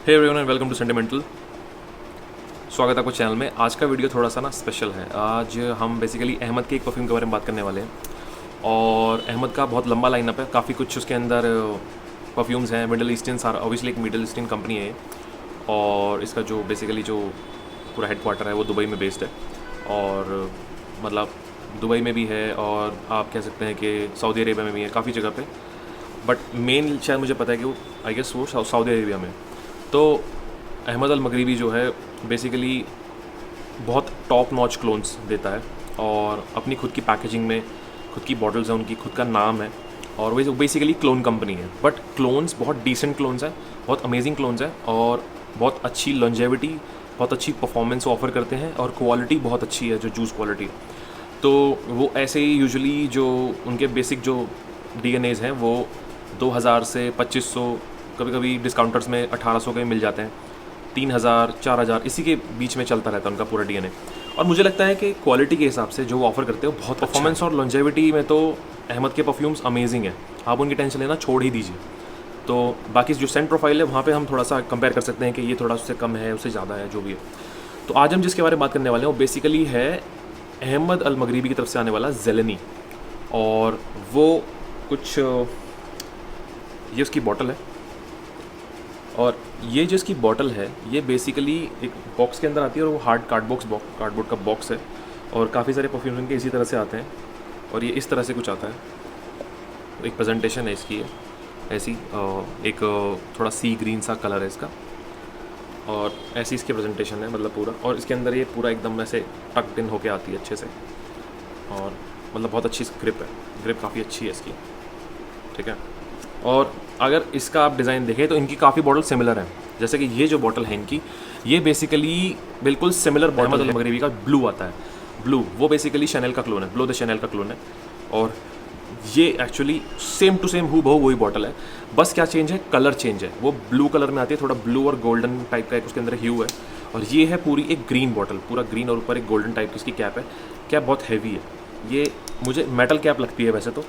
Hey everyone and welcome to Sentimental. स्वागत है आपको चैनल में। आज का वीडियो थोड़ा सा ना स्पेशल है। आज हम बेसिकली अहमद के एक परफ्यूम के बारे में बात करने वाले हैं और अहमद का बहुत लंबा लाइनअप है, काफ़ी कुछ उसके अंदर परफ्यूम्स हैं। मिडल ईस्टर्न सारा ऑब्वियसली एक मिडल ईस्टर्न कंपनी है और इसका जो बेसिकली जो पूरा हेड क्वार्टर है वो दुबई में बेस्ड है और मतलब दुबई में भी है और आप कह सकते हैं कि सऊदी अरेबिया में भी है, काफ़ी जगह पे। बट मेन शायद मुझे पता है कि वो आई गेस वो सऊदी अरेबिया में। तो अहमद अल मगरिबी जो है बेसिकली बहुत टॉप नॉच क्लोन्स देता है और अपनी खुद की पैकेजिंग में खुद की बॉटल्स हैं, उनकी खुद का नाम है और वो बेसिकली क्लोन कंपनी है। बट क्लोन्स बहुत डिसेंट क्लोन्स हैं, बहुत अमेजिंग क्लोन्स हैं और बहुत अच्छी लॉन्जेविटी, बहुत अच्छी परफॉर्मेंस ऑफर करते हैं और क्वालिटी बहुत अच्छी है, जो जूस क्वालिटी। तो वो ऐसे ही यूजुअली जो उनके बेसिक जो DNAs हैं वो 2000 से 2500, कभी कभी डिस्काउंटर्स में 1800 के मिल जाते हैं, 3000 4000 इसी के बीच में चलता रहता है उनका पूरा DNA। और मुझे लगता है कि क्वालिटी के हिसाब से जो वो ऑफर करते हैं वो बहुत परफॉर्मेंस और लॉन्जेविटी में तो अहमद के परफ्यूम्स अमेजिंग हैं। आप उनकी टेंशन लेना छोड़ ही दीजिए। तो बाकी जो सेंट प्रोफाइल है वहाँ पे हम थोड़ा सा कंपेयर कर सकते हैं कि ये थोड़ा उससे कम है, उससे ज़्यादा है, जो भी है। तो आज हम जिसके बारे में बात करने वाले हैं वो बेसिकली है अहमद अल मगरिबी की तरफ से आने वाला ज़ेलेनी। और वो कुछ ये उसकी बॉटल है और ये जो इसकी बॉटल है ये बेसिकली एक बॉक्स के अंदर आती है और वो हार्ड कार्डबोर्ड का बॉक्स है और काफ़ी सारे परफ्यूम इनके इसी तरह से आते हैं और ये इस तरह से कुछ आता है। एक प्रेजेंटेशन है इसकी ऐसी, एक थोड़ा सी ग्रीन सा कलर है इसका और ऐसी इसकी प्रेजेंटेशन है मतलब पूरा। और इसके अंदर ये पूरा एकदम ऐसे टक्ड इन होके आती है अच्छे से और मतलब बहुत अच्छी ग्रिप काफ़ी अच्छी है इसकी, ठीक है। और अगर इसका आप डिज़ाइन देखें तो इनकी काफ़ी बॉटल सिमिलर हैं। जैसे कि ये जो बॉटल है इनकी, ये बेसिकली बिल्कुल सिमिलर बॉटल अल मगरिबी का ब्लू आता है। ब्लू वो बेसिकली शैनल का क्लोन है, ब्लो द शैनल का क्लोन है और ये एक्चुअली सेम टू सेम हूबहू वही बॉटल है। बस क्या चेंज है, कलर चेंज है। वो ब्लू कलर में आती है, थोड़ा ब्लू और गोल्डन टाइप का एक उसके अंदर ह्यू है। और ये है पूरी एक ग्रीन बॉटल, पूरा ग्रीन और ऊपर एक गोल्डन टाइप की इसकी कैप है। कैप बहुत हैवी है, ये मुझे मेटल कैप लगती है वैसे तो,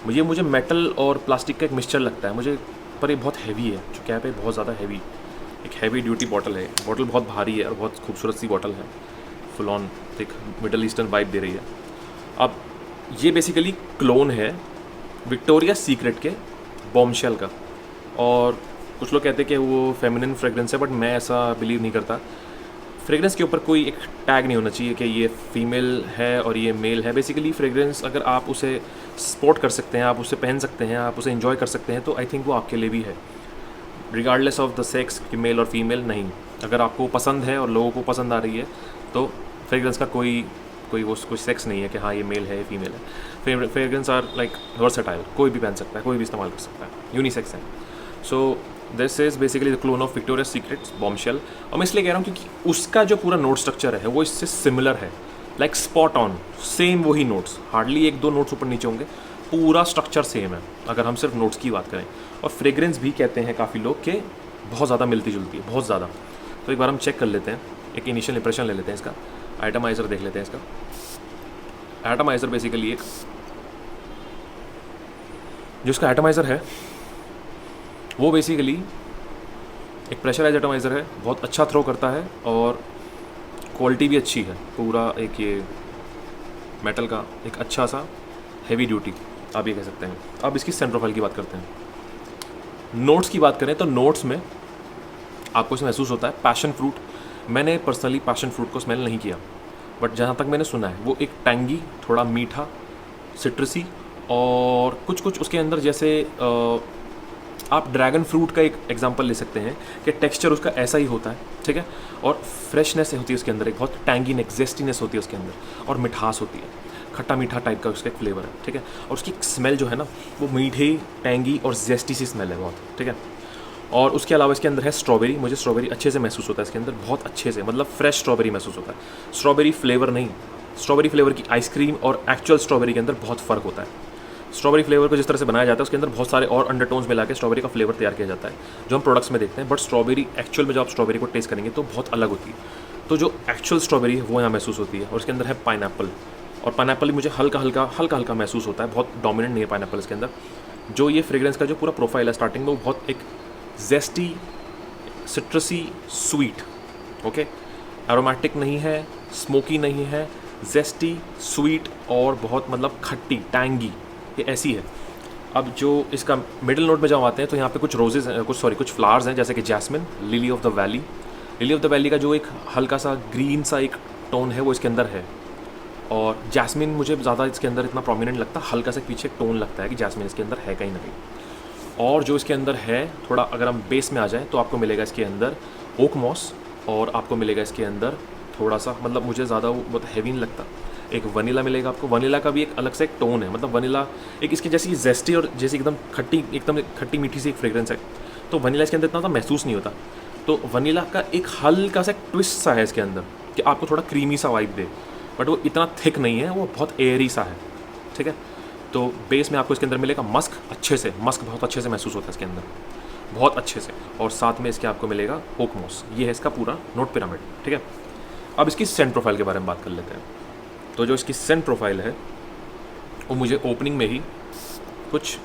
मुझे मेटल और प्लास्टिक का एक मिक्सचर लगता है मुझे, पर ये बहुत हैवी है। जो कैप है बहुत ज़्यादा हैवी, एक हैवी ड्यूटी बॉटल है। बॉटल बहुत भारी है और बहुत खूबसूरत सी बॉटल है, फुल ऑन एक मिडल ईस्टर्न वाइब दे रही है। अब ये बेसिकली क्लोन है विक्टोरिया सीक्रेट के बॉम्बशेल का और कुछ लोग कहते हैं कि वो फेमिनिन फ्रेगरेंस है, बट मैं ऐसा बिलीव नहीं करता। फ्रेगरेंस के ऊपर कोई एक टैग नहीं होना चाहिए कि ये फीमेल है और ये मेल है। बेसिकली फ्रेगरेंस अगर आप उसे स्पोर्ट कर सकते हैं, आप उसे पहन सकते हैं, आप उसे एंजॉय कर सकते हैं, तो आई थिंक वो आपके लिए भी है, रिगार्डलेस ऑफ द सेक्स कि मेल और फीमेल। नहीं, अगर आपको पसंद है और लोगों को पसंद आ रही है तो फ्रेगरेंस का कोई सेक्स नहीं है कि हाँ ये मेल है, ये फीमेल है। फ्रेगरेंस आर लाइक वर्सेटाइल, कोई भी पहन सकता है, कोई भी इस्तेमाल कर सकता है, यूनिसेक्स है। So this is basically the clone of Victoria secrets bombshell. और मैं इसलिए कह रहा हूँ क्योंकि उसका जो पूरा नोट स्ट्रक्चर है वो इससे सिमिलर है, लाइक स्पॉट ऑन सेम वही नोट्स, हार्डली 1-2 नोट्स ऊपर नीचे होंगे, पूरा स्ट्रक्चर सेम है अगर हम सिर्फ नोट्स की बात करें। और फ्रेगरेंस भी कहते हैं काफ़ी लोग कि बहुत ज़्यादा मिलती जुलती है, बहुत ज़्यादा। तो एक बार हम चेक कर लेते हैं, एक इनिशियल इंप्रेशन ले लेते हैं इसका, आइटमाइज़र देख लेते हैं इसका। आइटमाइज़र बेसिकली एक जो इसका आइटमाइज़र है वो बेसिकली एक प्रेशराइज एटमाइज़र है, बहुत अच्छा थ्रो करता है और क्वालिटी भी अच्छी है। पूरा एक ये मेटल का एक अच्छा सा हैवी ड्यूटी आप ये कह सकते हैं। अब इसकी सेंट प्रोफाइल की बात करते हैं। नोट्स की बात करें तो नोट्स में आपको इसमें महसूस होता है पैशन फ्रूट। मैंने पर्सनली पैशन फ्रूट को स्मेल नहीं किया, बट जहाँ तक मैंने सुना है वो एक टैंगी, थोड़ा मीठा, सिट्रसी और कुछ उसके अंदर जैसे आप ड्रैगन फ्रूट का एक एग्जांपल ले सकते हैं कि टेक्सचर उसका ऐसा ही होता है, ठीक है। और फ्रेशनेस होती है उसके अंदर, एक बहुत टैंगीनेस, जेस्टीनेस होती है उसके अंदर और मिठास होती है, खट्टा मीठा टाइप का उसका एक फ्लेवर है, ठीक है। और उसकी स्मेल जो है ना वो मीठी, टैंगी और जेस्टी सी स्मेल है बहुत, ठीक है। और उसके अलावा इसके अंदर है स्ट्रॉबेरी। मुझे स्ट्रॉबेरी अच्छे से महसूस होता है इसके अंदर, बहुत अच्छे से, मतलब फ्रेश स्ट्रॉबेरी महसूस होता है। स्ट्रॉबेरी फ्लेवर नहीं, स्ट्रॉबेरी फ्लेवर की आइसक्रीम और एक्चुअल स्ट्रॉबेरी के अंदर बहुत फ़र्क होता है। स्ट्रॉबेरी फ्लेवर को जिस तरह से बनाया जाता है उसके अंदर बहुत सारे और अंडरटोन्स मिला के स्ट्रॉबेरी का फ्लेवर तैयार किया जाता है जो हम प्रोडक्ट्स में देखते हैं, बट स्ट्रॉबेरी एक्चुअल में जब आप स्ट्रॉबेरी को टेस्ट करेंगे तो बहुत अलग होती है। तो जो एक्चुअल स्ट्रॉबेरी है वो यहाँ महसूस होती है। और उसके अंदर है पाइनएप्पल, और पाइनएप्पल भी मुझे हल्का हल्का महसूस होता है, बहुत डोमिनेंट नहीं है पाइनएप्पल इसके अंदर। जो ये फ्रेग्रेंस का जो पूरा प्रोफाइल है स्टार्टिंग में वो बहुत एक जेस्टी सिट्रसी स्वीट, ओके, एरोमेटिक नहीं है, स्मोकी नहीं है, जेस्टी स्वीट और बहुत मतलब खट्टी टैंगी, ये ऐसी है। अब जो इसका मिडिल नोट में जब आते हैं तो यहाँ पे कुछ रोजेज कुछ फ्लावर्स हैं, जैसे कि jasmine, lily of the valley. Lily of the valley का जो एक हल्का सा ग्रीन सा एक टोन है वो इसके अंदर है, और जैस्मिन मुझे ज़्यादा इसके अंदर इतना प्रोमिनेंट लगता, हल्का सा पीछे टोन लगता है कि जैस्मिन इसके अंदर है कहीं ना कहीं। और जो इसके अंदर है थोड़ा, अगर हम बेस में आ जाएँ तो आपको मिलेगा इसके अंदर ओक मॉस, और आपको मिलेगा इसके अंदर थोड़ा सा, मतलब मुझे ज़्यादा वो बहुत हैवी नहीं लगता, एक वनीला मिलेगा आपको। वनीला का भी एक अलग से एक टोन है, मतलब वनीला एक इसकी जैसी जेस्टी और जैसी एकदम खट्टी मीठी सी एक फ्रेग्रेंस है, तो वनीला इसके अंदर इतना महसूस नहीं होता। तो वनीला का एक हल्का सा ट्विस्ट सा है इसके अंदर कि आपको थोड़ा क्रीमी सा वाइब दे, बट वो इतना थिक नहीं है, वो बहुत एयरी सा है, ठीक है। तो बेस में आपको इसके अंदर मिलेगा मस्क, अच्छे से मस्क बहुत अच्छे से महसूस होता है इसके अंदर, बहुत अच्छे से, और साथ में इसके आपको मिलेगा ओक मॉस। ये है इसका पूरा नोट पिरामिड, ठीक है। अब इसकी सेंट प्रोफाइल के बारे में बात कर लेते हैं। तो जो इसकी सेंट प्रोफाइल है वो मुझे ओपनिंग में ही कुछ,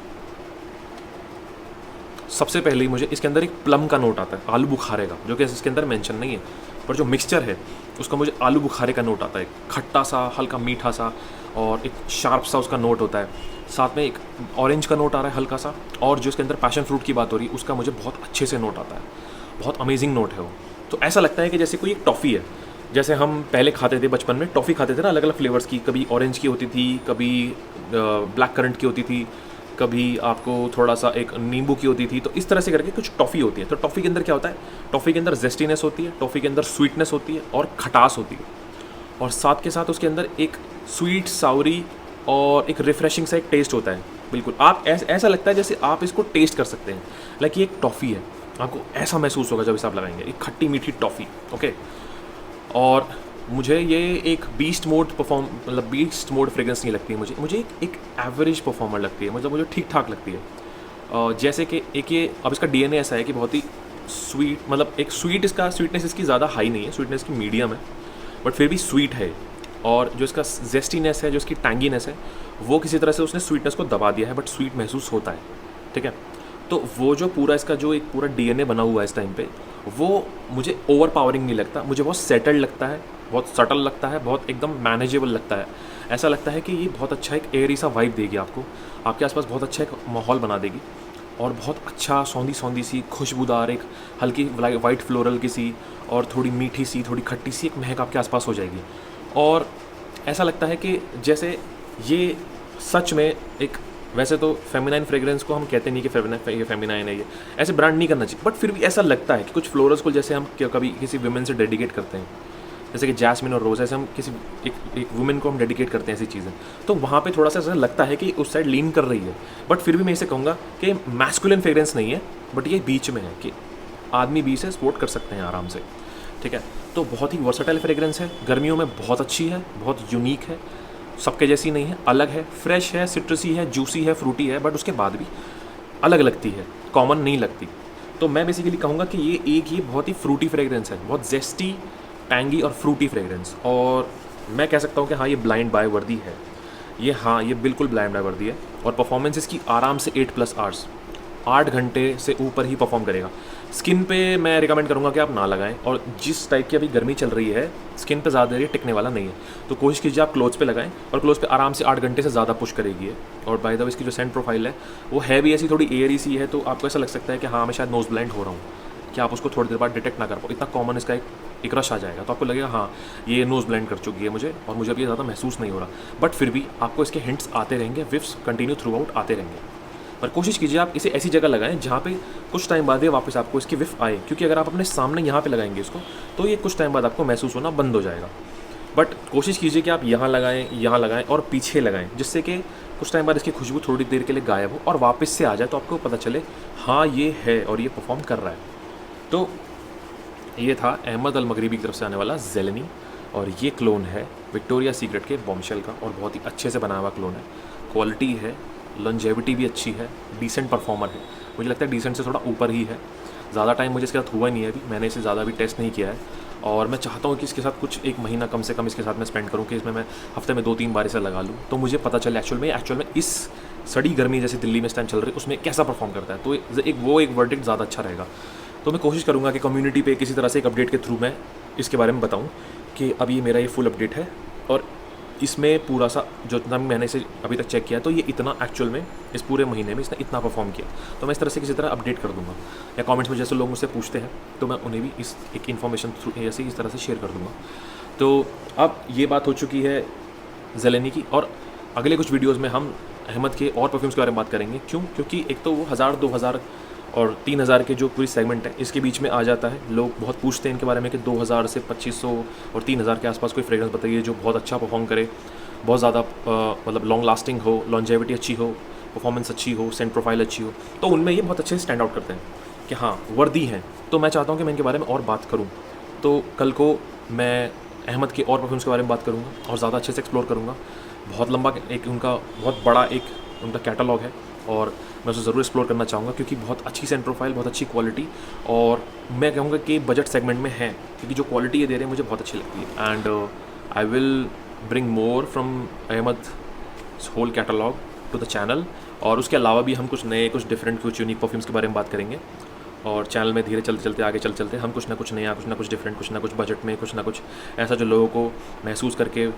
सबसे पहले ही मुझे इसके अंदर एक प्लम का नोट आता है, आलू बुखारे का, जो कि इसके अंदर मेंशन नहीं है, पर जो मिक्सचर है उसका मुझे आलू बुखारे का नोट आता है, खट्टा सा, हल्का मीठा सा, और एक शार्प सा उसका नोट होता है। साथ में एक ऑरेंज का नोट आ रहा है हल्का सा, और जो इसके अंदर पैशन फ्रूट की बात हो रही है उसका मुझे बहुत अच्छे से नोट आता है, बहुत अमेजिंग नोट है वो। तो ऐसा लगता है कि जैसे कोई एक टॉफ़ी है, जैसे हम पहले खाते थे बचपन में, टॉफ़ी खाते थे ना अलग अलग फ्लेवर्स की, कभी ऑरेंज की होती थी, कभी ब्लैक करंट की होती थी, कभी आपको थोड़ा सा एक नींबू की होती थी, तो इस तरह से करके कुछ टॉफ़ी होती है। तो टॉफ़ी के अंदर क्या होता है, टॉफ़ी के अंदर जेस्टीनेस होती है, टॉफ़ी के अंदर स्वीटनेस होती है और खटास होती है, और साथ के साथ उसके अंदर एक स्वीट सावरी और एक रिफ्रेशिंग सा एक टेस्ट होता है। बिल्कुल आप ऐसा लगता है जैसे आप इसको टेस्ट कर सकते हैं, लाइक ये एक टॉफ़ी है, आपको ऐसा महसूस होगा जब इसे आप लगाएंगे, एक खट्टी मीठी टॉफ़ी, ओके। और मुझे ये एक beast mode beast mode fragrance नहीं लगती है, मुझे एक एवरेज परफॉर्मर लगती है, मतलब मुझे ठीक ठाक लगती है। जैसे कि एक ये, अब इसका डीएनए ऐसा है कि बहुत ही स्वीट, मतलब एक स्वीटनेस इसकी ज़्यादा हाई नहीं है, स्वीटनेस की मीडियम है, बट फिर भी स्वीट है। और जो इसका जेस्टीनेस है, जो इसकी टैंगीनेस है, वो किसी तरह से उसने स्वीटनेस को दबा दिया है, बट स्वीट महसूस होता है, ठीक है। तो वो जो पूरा इसका जो एक पूरा डीएनए बना हुआ है इस टाइम पे, वो मुझे ओवर पावरिंग नहीं लगता, मुझे बहुत सेटल्ड लगता है, बहुत सटल लगता है, बहुत एकदम मैनेजेबल लगता है। ऐसा लगता है कि ये बहुत अच्छा एक एयरी सा वाइब देगी आपको, आपके आसपास बहुत अच्छा एक माहौल बना देगी, और बहुत अच्छा सौंधी सी खुशबूदार एक हल्की वाइट फ्लोरल की सी, और थोड़ी मीठी सी, थोड़ी खट्टी सी एक महक आपके आसपास हो जाएगी। और ऐसा लगता है कि जैसे ये सच में एक, वैसे तो फेमिनाइन फ्रेग्रेंस को हम कहते नहीं कि ये फेमिनाइन है, ये ऐसे ब्रांड नहीं करना चाहिए, बट फिर भी ऐसा लगता है कि कुछ फ्लोरल्स को जैसे हम कभी किसी वुमेन से डेडिकेट करते हैं, जैसे कि जैस्मिन और रोज़, ऐसे हम किसी एक वुमेन को हम डेडिकेट करते हैं ऐसी चीज़ें, तो वहाँ पे थोड़ा सा ऐसा लगता है कि उस साइड लीन कर रही है। बट फिर भी मैं इसे कहूँगा कि मैस्कुलिन फ्रेग्रेंस नहीं है, बट ये बीच में है कि आदमी भी इसे सपोर्ट कर सकते हैं आराम से, ठीक है। तो बहुत ही वर्सेटाइल फ्रेग्रेंस है, गर्मियों में बहुत अच्छी है, बहुत यूनिक है, सबके जैसी नहीं है, अलग है, फ्रेश है, सिट्रसी है, जूसी है, फ्रूटी है, बट उसके बाद भी अलग लगती है, कॉमन नहीं लगती। तो मैं बेसिकली कहूँगा कि ये बहुत ही फ्रूटी फ्रेग्रेंस है, बहुत जेस्टी, टैंगी और फ्रूटी फ्रेग्रेंस, और मैं कह सकता हूँ कि हाँ ये ब्लाइंड बाय वर्दी है, ये बिल्कुल ब्लाइंड बाय वर्दी है। और परफॉर्मेंस इसकी आराम से 8+ आवर्स, 8 घंटे से ऊपर ही परफॉर्म करेगा। स्किन पे मैं रिकमेंड करूँगा कि आप ना लगाएं, और जिस टाइप की अभी गर्मी चल रही है स्किन पे ज़्यादा देर टिकने वाला नहीं है, तो कोशिश कीजिए आप क्लोथ्स पे लगाएं, और क्लोथ्स पे आराम से 8 घंटे से ज़्यादा पुश करेगी है। और बाय द वे इसकी जो सेंट प्रोफाइल है वो है भी ऐसी थोड़ी एयरी सी है, तो आपको ऐसा लग सकता है कि हाँ मैं शायद नोज ब्लाइंड हो रहा हूँ, कि आप उसको थोड़ी देर बाद डिटेक्ट ना कर पाओ, इतना कॉमन इसका एक रश आ जाएगा, तो आपको लगेगा हाँ ये नोज ब्लाइंड कर चुकी है मुझे, और मुझे अब ये ज़्यादा महसूस नहीं हो रहा। बट फिर भी आपको इसके हिंट्स आते रहेंगे, विफ्स कंटिन्यू थ्रू आउट आते रहेंगे, पर कोशिश कीजिए आप इसे ऐसी जगह लगाएं जहाँ पे कुछ टाइम बाद ये वापस आपको इसकी विफ आए, क्योंकि अगर आप अपने सामने यहाँ पे लगाएंगे इसको, तो ये कुछ टाइम बाद आपको महसूस होना बंद हो जाएगा। बट कोशिश कीजिए कि आप यहाँ लगाएं और पीछे लगाएं, जिससे कि कुछ टाइम बाद इसकी खुशबू थोड़ी देर के लिए गायब हो और वापस से आ जाए, तो आपको पता चले हाँ ये है और ये परफॉर्म कर रहा है। तो ये था अहमद अल मगरिबी की तरफ से आने वाला ज़ेलेनी, और ये क्लोन है विक्टोरिया सीक्रेट के बॉम्बशेल का, और बहुत ही अच्छे से बनाया हुआ क्लोन है, क्वालिटी है, लॉन्जेविटी भी अच्छी है, डिसेंट परफॉर्मर है, मुझे लगता है डिसेंट से थोड़ा ऊपर ही है। ज़्यादा टाइम मुझे इसके साथ हुआ नहीं है अभी, मैंने इसे ज़्यादा भी टेस्ट नहीं किया है, और मैं चाहता हूँ कि इसके साथ कुछ 1 महीना कम से कम इसके साथ मैं स्पेंड करूँ, कि इसमें मैं हफ्ते में 2-3 बार इसे लगा लूँ, तो मुझे पता चले एक्चुअल में इस सड़ी गर्मी जैसे दिल्ली में इस टाइम चल रही है उसमें कैसा परफॉर्म करता है, तो एक वर्डिक्ट ज़्यादा अच्छा रहेगा। तो मैं कोशिश करूँगा कि कम्युनिटी पे किसी तरह से एक अपडेट के थ्रू मैं इसके बारे में बताऊँ कि अब ये मेरा ये फुल अपडेट है और इसमें पूरा सा जो इतना भी मैंने इसे अभी तक चेक किया तो ये इतना एक्चुअल में इस पूरे महीने में इसने इतना परफॉर्म किया। तो मैं इस तरह से किसी तरह अपडेट कर दूंगा, या कमेंट्स में जैसे लोग मुझसे पूछते हैं तो मैं उन्हें भी इस एक इन्फॉर्मेशन थ्रू ऐसे इस तरह से शेयर कर दूंगा। तो अब ये बात हो चुकी है ज़ेलेनी की, और अगले कुछ वीडियोज़ में हम अहमद के और परफ्यूम्स के बारे में बात करेंगे। क्यों? क्योंकि एक तो वो 1000, 2000 और 3000 के जो पूरी सेगमेंट है इसके बीच में आ जाता है। लोग बहुत पूछते हैं इनके बारे में कि 2000 से 2500 और 3000 के आसपास कोई फ्रेग्रेंस बताइए जो बहुत अच्छा परफॉर्म करे, बहुत ज़्यादा मतलब लॉन्ग लास्टिंग हो, लॉन्जेविटी अच्छी हो, परफॉर्मेंस अच्छी हो, सेंट प्रोफाइल अच्छी हो। तो उनमें ये बहुत अच्छे से स्टैंड आउट करते हैं कि हाँ वर्दी हैं। तो मैं चाहता हूँ कि मैं इनके बारे में और बात करूँ। तो कल को मैं अहमद के और परफ्यूम्स के बारे में बात करूँगा और ज़्यादा अच्छे से एक्सप्लोर करूँगा। बहुत लंबा एक उनका बहुत बड़ा एक उनका कैटलॉग है और मैं उसे ज़रूर एक्सप्लोर करना चाहूँगा क्योंकि बहुत अच्छी सेंट प्रोफाइल, बहुत अच्छी क्वालिटी, और मैं कहूँगा कि बजट सेगमेंट में है क्योंकि जो क्वालिटी ये दे रहे हैं मुझे बहुत अच्छी लगती है। And I will bring more from Ahmad whole catalogue to the channel, और उसके अलावा भी हम कुछ नए, कुछ डिफरेंट, कुछ यूनिक परफ्यूम्स के बारे में बात करेंगे। और चैनल में धीरे चलते चलते आगे चलते हम कुछ ना कुछ नया, कुछ ना कुछ डिफरेंट, कुछ ना कुछ बजट में, कुछ ना कुछ ऐसा जो लोगों को महसूस करके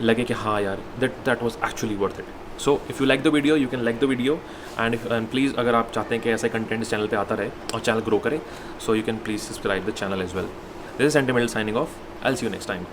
लगे कि हाँ यार that was actually worth it. So if you like the video you can like the video, and please अगर आप चाहते हैं कि ऐसा कंटेंट इस चैनल पे आता रहे और चैनल ग्रो करे, so you can please subscribe the channel as well. This is Sentimental signing off. I will see you next time.